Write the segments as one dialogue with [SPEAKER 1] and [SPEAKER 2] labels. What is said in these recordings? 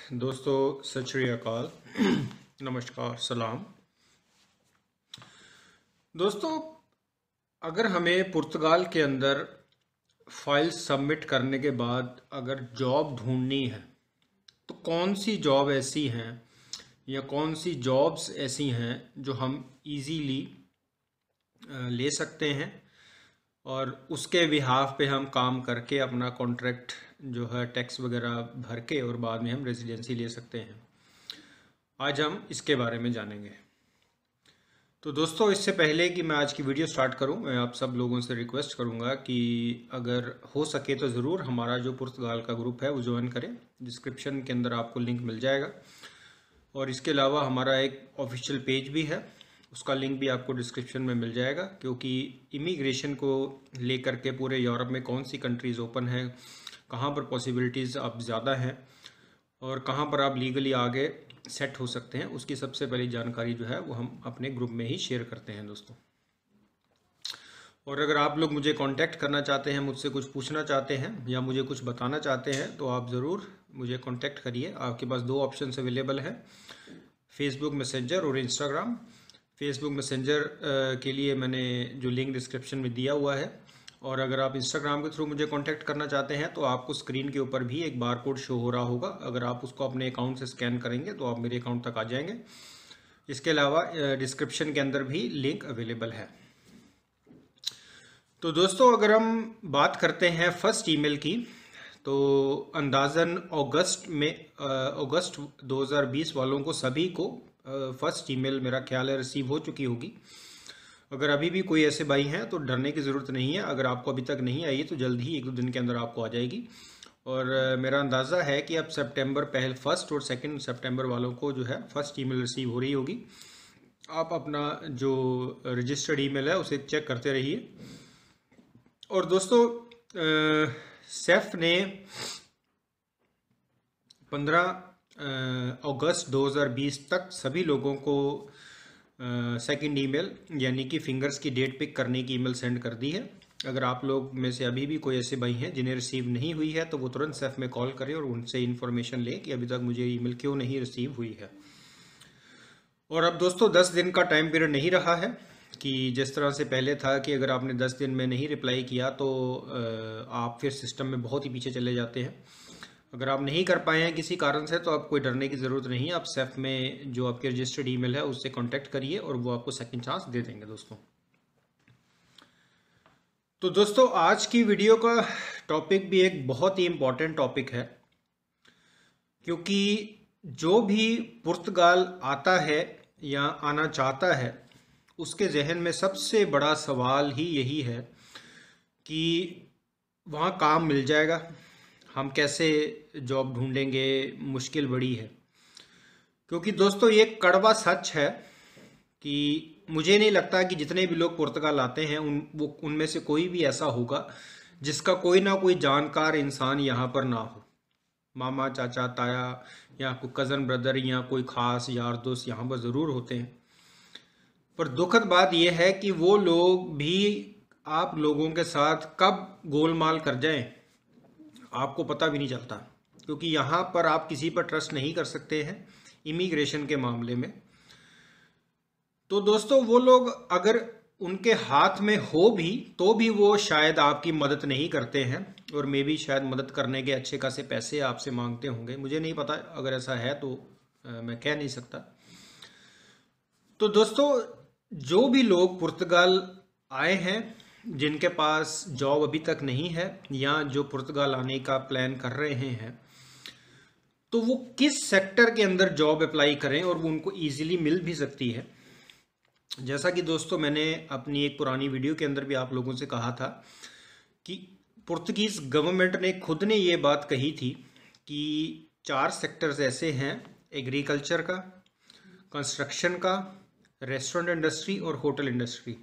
[SPEAKER 1] दोस्तों सत श्री अकाल। नमस्कार, सलाम। दोस्तों, अगर हमें पुर्तगाल के अंदर फाइल सबमिट करने के बाद अगर जॉब ढूंढनी है तो कौन सी जॉब ऐसी हैं या कौन सी जॉब्स ऐसी हैं जो हम इजीली ले सकते हैं और उसके बिहाफ पे हम काम करके अपना कॉन्ट्रैक्ट जो है टैक्स वगैरह भर के और बाद में हम रेजिडेंसी ले सकते हैं। आज हम इसके बारे में जानेंगे। तो दोस्तों, इससे पहले कि मैं आज की वीडियो स्टार्ट करूं, मैं आप सब लोगों से रिक्वेस्ट करूंगा कि अगर हो सके तो ज़रूर हमारा जो पुर्तगाल का ग्रुप है वो ज्वाइन करें। डिस्क्रिप्शन के अंदर आपको लिंक मिल जाएगा और इसके अलावा हमारा एक ऑफिशियल पेज भी है, उसका लिंक भी आपको डिस्क्रिप्शन में मिल जाएगा। क्योंकि इमिग्रेशन को लेकर के पूरे यूरोप में कौन सी कंट्रीज़ ओपन है, कहाँ पर पॉसिबिलिटीज़ अब ज़्यादा हैं और कहाँ पर आप लीगली आगे सेट हो सकते हैं, उसकी सबसे पहली जानकारी जो है वो हम अपने ग्रुप में ही शेयर करते हैं दोस्तों। और अगर आप लोग मुझे कांटेक्ट करना चाहते हैं, मुझसे कुछ पूछना चाहते हैं या मुझे कुछ बताना चाहते हैं तो आप ज़रूर मुझे कांटेक्ट करिए। आपके पास दो ऑप्शंस अवेलेबल हैं, फेसबुक मैसेंजर और इंस्टाग्राम। फेसबुक मैसेंजर के लिए मैंने जो लिंक डिस्क्रिप्शन में दिया हुआ है, और अगर आप इंस्टाग्राम के थ्रू मुझे कांटेक्ट करना चाहते हैं तो आपको स्क्रीन के ऊपर भी एक बार कोड शो हो रहा होगा। अगर आप उसको अपने अकाउंट से स्कैन करेंगे तो आप मेरे अकाउंट तक आ जाएंगे। इसके अलावा डिस्क्रिप्शन के अंदर भी लिंक अवेलेबल है। तो दोस्तों, अगर हम बात करते हैं फर्स्ट ईमेल की, तो अंदाज़न अगस्त 2020 वालों को सभी को फर्स्ट ईमेल मेरा ख्याल है रिसीव हो चुकी होगी। अगर अभी भी कोई ऐसे भाई हैं तो डरने की ज़रूरत नहीं है। अगर आपको अभी तक नहीं आई है तो जल्द ही 1-2 दिन के अंदर आपको आ जाएगी। और मेरा अंदाज़ा है कि अब सितंबर पहले 1 और 2 सितंबर वालों को जो है फर्स्ट ईमेल रिसीव हो रही होगी। आप अपना जो रजिस्टर्ड ईमेल है उसे चेक करते रहिए। और दोस्तों, सेफ ने 15 अगस्त 2020 तक सभी लोगों को सेकंड ईमेल यानी कि फिंगर्स की डेट पिक करने की ईमेल सेंड कर दी है। अगर आप लोग में से अभी भी कोई ऐसे भाई हैं जिन्हें रिसीव नहीं हुई है तो वो तुरंत सेफ में कॉल करें और उनसे इन्फॉर्मेशन लें कि अभी तक मुझे ईमेल क्यों नहीं रिसीव हुई है। और अब दोस्तों, 10 दिन का टाइम पीरियड नहीं रहा है कि जिस तरह से पहले था कि अगर आपने 10 दिन में नहीं रिप्लाई किया तो आप फिर सिस्टम में बहुत ही पीछे चले जाते हैं। अगर आप नहीं कर पाए हैं किसी कारण से तो आप कोई डरने की ज़रूरत नहीं है। आप सेफ में जो आपकी रजिस्टर्ड ईमेल है उससे कांटेक्ट करिए और वो आपको सेकंड चांस दे देंगे दोस्तों। तो दोस्तों, आज की वीडियो का टॉपिक भी एक बहुत ही इम्पोर्टेंट टॉपिक है, क्योंकि जो भी पुर्तगाल आता है या आना चाहता है उसके जहन में सबसे बड़ा सवाल ही यही है कि वहाँ काम मिल जाएगा, हम कैसे जॉब ढूंढेंगे, मुश्किल बड़ी है। क्योंकि दोस्तों, ये कड़वा सच है कि मुझे नहीं लगता कि जितने भी लोग पुर्तगाल आते हैं उनमें से कोई भी ऐसा होगा जिसका कोई ना कोई जानकार इंसान यहाँ पर ना हो। मामा, चाचा, ताया या कोई कज़न ब्रदर या कोई ख़ास यार दोस्त यहाँ पर ज़रूर होते हैं। पर दुखद बात यह है कि वो लोग भी आप लोगों के साथ कब गोलमाल कर जाएं आपको पता भी नहीं चलता। क्योंकि यहाँ पर आप किसी पर ट्रस्ट नहीं कर सकते हैं इमिग्रेशन के मामले में। तो दोस्तों, वो लोग अगर उनके हाथ में हो भी तो भी वो शायद आपकी मदद नहीं करते हैं और मे भी शायद मदद करने के अच्छे खासे पैसे आपसे मांगते होंगे। मुझे नहीं पता, अगर ऐसा है तो मैं कह नहीं सकता। तो दोस्तों, जो भी लोग पुर्तगाल आए हैं जिनके पास जॉब अभी तक नहीं है या जो पुर्तगाल आने का प्लान कर रहे हैं, तो वो किस सेक्टर के अंदर जॉब अप्लाई करें और वो उनको इजीली मिल भी सकती है। जैसा कि दोस्तों, मैंने अपनी एक पुरानी वीडियो के अंदर भी आप लोगों से कहा था कि पुर्तगीज़ गवर्नमेंट ने खुद ने ये बात कही थी कि 4 सेक्टर्स ऐसे हैं, एग्रीकल्चर का, कंस्ट्रक्शन का, रेस्टोरेंट इंडस्ट्री और होटल इंडस्ट्री।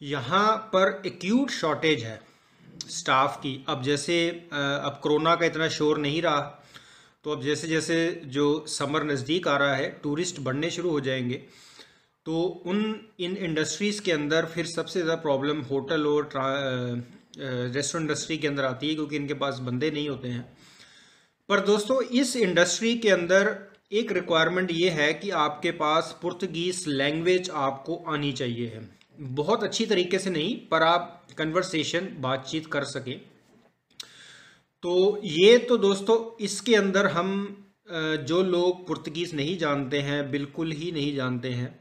[SPEAKER 1] यहाँ पर एक्यूट शॉर्टेज है स्टाफ की। अब जैसे अब कोरोना का इतना शोर नहीं रहा, तो अब जैसे जैसे जो समर नज़दीक आ रहा है, टूरिस्ट बढ़ने शुरू हो जाएंगे, तो इन इंडस्ट्रीज़ के अंदर फिर सबसे ज़्यादा प्रॉब्लम होटल और रेस्टोरेंट इंडस्ट्री के अंदर आती है, क्योंकि इनके पास बंदे नहीं होते हैं। पर दोस्तों इस इंडस्ट्री के अंदर एक रिक्वायरमेंट ये है कि आपके पास पुर्तगीज लैंग्वेज आपको आनी चाहिए है। बहुत अच्छी तरीके से नहीं, पर आप कन्वर्सेशन बातचीत कर सकें। तो ये तो दोस्तों इसके अंदर हम जो लोग पुर्तगीज़ नहीं जानते हैं, बिल्कुल ही नहीं जानते हैं,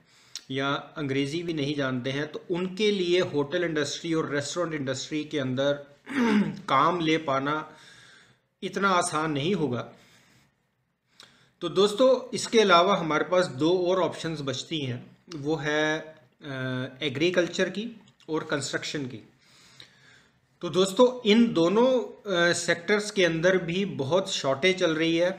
[SPEAKER 1] या अंग्रेज़ी भी नहीं जानते हैं, तो उनके लिए होटल इंडस्ट्री और रेस्टोरेंट इंडस्ट्री के अंदर काम ले पाना इतना आसान नहीं होगा। तो दोस्तों इसके अलावा हमारे पास दो और ऑप्शंस बचती हैं, वो है एग्रीकल्चर की और कंस्ट्रक्शन की। तो दोस्तों इन दोनों सेक्टर्स के अंदर भी बहुत शॉर्टेज चल रही है,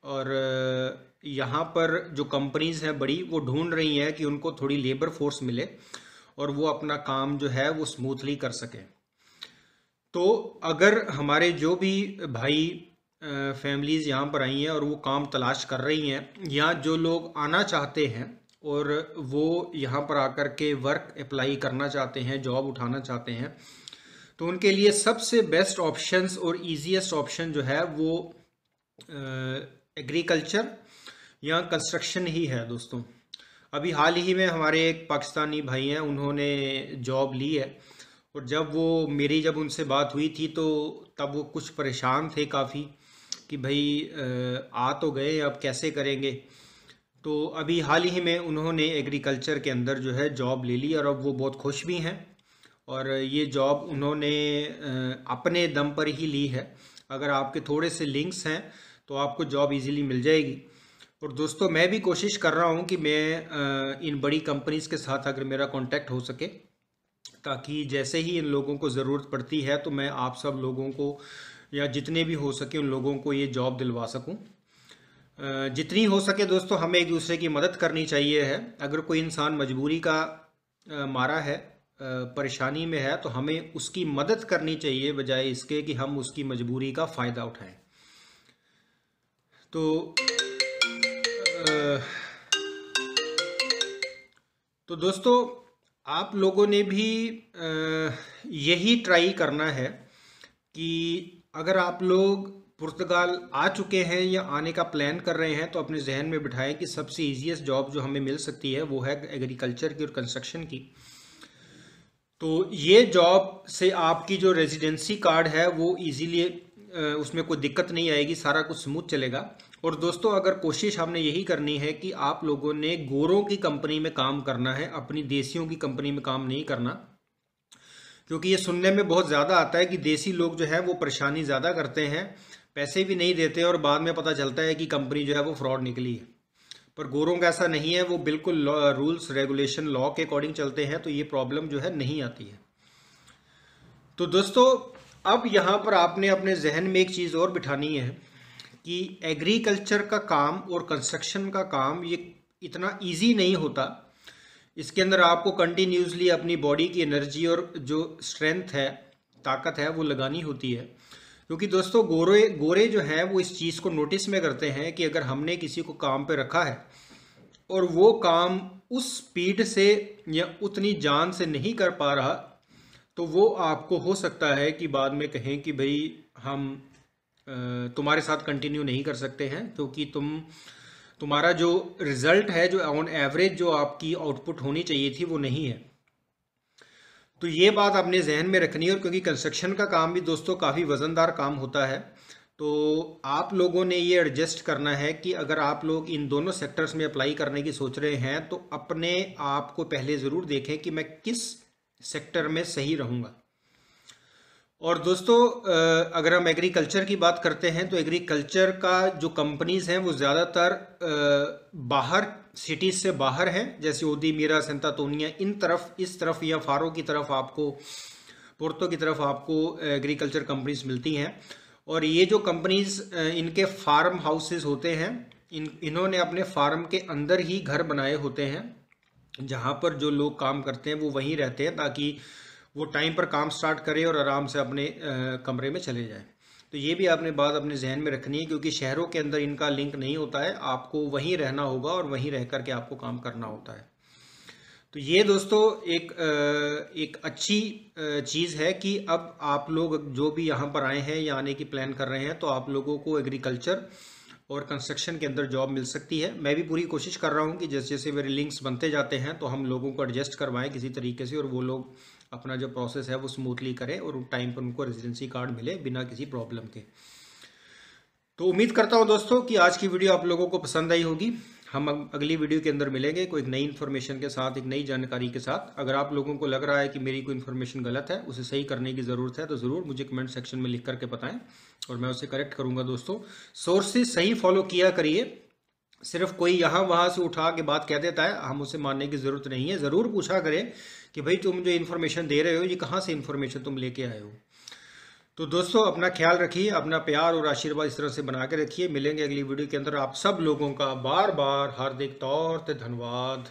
[SPEAKER 1] और यहाँ पर जो कंपनीज़ हैं बड़ी, वो ढूंढ रही हैं कि उनको थोड़ी लेबर फोर्स मिले और वो अपना काम जो है वो स्मूथली कर सकें। तो अगर हमारे जो भी भाई फैमिलीज़ यहाँ पर आई हैं और वो काम तलाश कर रही हैं, या जो लोग आना चाहते हैं और वो यहाँ पर आकर के वर्क अप्लाई करना चाहते हैं, जॉब उठाना चाहते हैं, तो उनके लिए सबसे बेस्ट ऑप्शंस और इजीएस्ट ऑप्शन जो है वो एग्रीकल्चर या कंस्ट्रक्शन ही है दोस्तों। अभी हाल ही में हमारे एक पाकिस्तानी भाई हैं, उन्होंने जॉब ली है, और जब उनसे बात हुई थी तो तब वो कुछ परेशान थे काफ़ी कि भाई आ तो गए, अब कैसे करेंगे। तो अभी हाल ही में उन्होंने एग्रीकल्चर के अंदर जो है जॉब ले ली, और अब वो बहुत खुश भी हैं, और ये जॉब उन्होंने अपने दम पर ही ली है। अगर आपके थोड़े से लिंक्स हैं तो आपको जॉब इजीली मिल जाएगी। और दोस्तों मैं भी कोशिश कर रहा हूँ कि मैं इन बड़ी कंपनीज़ के साथ अगर मेरा कांटेक्ट हो सके, ताकि जैसे ही इन लोगों को ज़रूरत पड़ती है तो मैं आप सब लोगों को, या जितने भी हो सके उन लोगों को ये जॉब दिलवा सकूँ। जितनी हो सके दोस्तों हमें एक दूसरे की मदद करनी चाहिए है। अगर कोई इंसान मजबूरी का मारा है, परेशानी में है, तो हमें उसकी मदद करनी चाहिए, बजाय इसके कि हम उसकी मजबूरी का फ़ायदा उठाएं। तो दोस्तों आप लोगों ने भी यही ट्राई करना है कि अगर आप लोग पुर्तगाल आ चुके हैं या आने का प्लान कर रहे हैं, तो अपने जहन में बिठाएं कि सबसे ईजीएस्ट जॉब जो हमें मिल सकती है वो है एग्रीकल्चर की और कंस्ट्रक्शन की। तो ये जॉब से आपकी जो रेजिडेंसी कार्ड है वो इजीली, उसमें कोई दिक्कत नहीं आएगी, सारा कुछ स्मूथ चलेगा। और दोस्तों अगर कोशिश हमने यही करनी है कि आप लोगों ने गोरों की कंपनी में काम करना है, अपनी देसियों की कंपनी में काम नहीं करना, क्योंकि ये सुनने में बहुत ज़्यादा आता है कि देसी लोग जो है वो परेशानी ज़्यादा करते हैं, पैसे भी नहीं देते, और बाद में पता चलता है कि कंपनी जो है वो फ्रॉड निकली है। पर गोरों का ऐसा नहीं है, वो बिल्कुल रूल्स रेगुलेशन लॉ के अकॉर्डिंग चलते हैं, तो ये प्रॉब्लम जो है नहीं आती है। तो दोस्तों अब यहाँ पर आपने अपने जहन में एक चीज़ और बिठानी है कि एग्रीकल्चर का काम और कंस्ट्रक्शन का काम ये इतना इजी नहीं होता। इसके अंदर आपको कंटिन्यूसली अपनी बॉडी की एनर्जी और जो स्ट्रेंथ है, ताकत है, वो लगानी होती है। क्योंकि दोस्तों गोरे जो हैं वो इस चीज़ को नोटिस में करते हैं कि अगर हमने किसी को काम पे रखा है और वो काम उस स्पीड से या उतनी जान से नहीं कर पा रहा, तो वो आपको हो सकता है कि बाद में कहें कि भाई हम तुम्हारे साथ कंटिन्यू नहीं कर सकते हैं, क्योंकि तुम्हारा जो रिज़ल्ट है, जो ऑन एवरेज जो आपकी आउटपुट होनी चाहिए थी, वो नहीं है। तो ये बात अपने जहन में रखनी है। और क्योंकि कंस्ट्रक्शन का काम भी दोस्तों काफ़ी वज़नदार काम होता है, तो आप लोगों ने ये एडजस्ट करना है कि अगर आप लोग इन दोनों सेक्टर्स में अप्लाई करने की सोच रहे हैं, तो अपने आप को पहले ज़रूर देखें कि मैं किस सेक्टर में सही रहूँगा। और दोस्तों अगर हम एग्रीकल्चर की बात करते हैं, तो एग्रीकल्चर का जो कंपनीज़ हैं वो ज़्यादातर बाहर, सिटीज़ से बाहर हैं, जैसे ओदी मीरा, सेंटा तोनिया, इस तरफ या फारो की तरफ आपको, पोर्तो की तरफ आपको एग्रीकल्चर कंपनीज मिलती हैं। और ये जो कंपनीज़ इनके फार्म हाउसेस होते हैं, इन्होंने अपने फार्म के अंदर ही घर बनाए होते हैं, जहाँ पर जो लोग काम करते हैं वो वहीं रहते हैं, ताकि वो टाइम पर काम स्टार्ट करे और आराम से अपने कमरे में चले जाए। तो ये भी आपने बात अपने जहन में रखनी है, क्योंकि शहरों के अंदर इनका लिंक नहीं होता है, आपको वहीं रहना होगा और वहीं रह कर के आपको काम करना होता है। तो ये दोस्तों एक अच्छी चीज़ है कि अब आप लोग जो भी यहाँ पर आए हैं या आने की प्लान कर रहे हैं, तो आप लोगों को एग्रीकल्चर और कंस्ट्रक्शन के अंदर जॉब मिल सकती है। मैं भी पूरी कोशिश कर रहा हूँ कि जैसे जैसे मेरे लिंक्स बनते जाते हैं तो हम लोगों को एडजस्ट करवाएं किसी तरीके से, और वो लोग अपना जो प्रोसेस है वो स्मूथली करें और टाइम पर उनको रेजिडेंसी कार्ड मिले बिना किसी प्रॉब्लम के। तो उम्मीद करता हूँ दोस्तों कि आज की वीडियो आप लोगों को पसंद आई होगी। हम अगली वीडियो के अंदर मिलेंगे कोई नई इन्फॉर्मेशन के साथ, एक नई जानकारी के साथ। अगर आप लोगों को लग रहा है कि मेरी कोई इन्फॉर्मेशन गलत है, उसे सही करने की ज़रूरत है, तो ज़रूर मुझे कमेंट सेक्शन में लिख करके बताएं और मैं उसे करेक्ट करूँगा। दोस्तों, सोर्सेज सही फॉलो किया करिए। सिर्फ कोई यहाँ वहाँ से उठा के बात कह देता है, हम उसे मानने की ज़रूरत नहीं है। ज़रूर पूछा करें कि भाई तुम जो इन्फॉर्मेशन दे रहे हो ये कहाँ से इन्फॉर्मेशन तुम लेके आए हो। तो दोस्तों, अपना ख्याल रखिए, अपना प्यार और आशीर्वाद इस तरह से बना के रखिए। मिलेंगे अगली वीडियो के अंदर। आप सब लोगों का बार बार हार्दिक तौर पे धन्यवाद।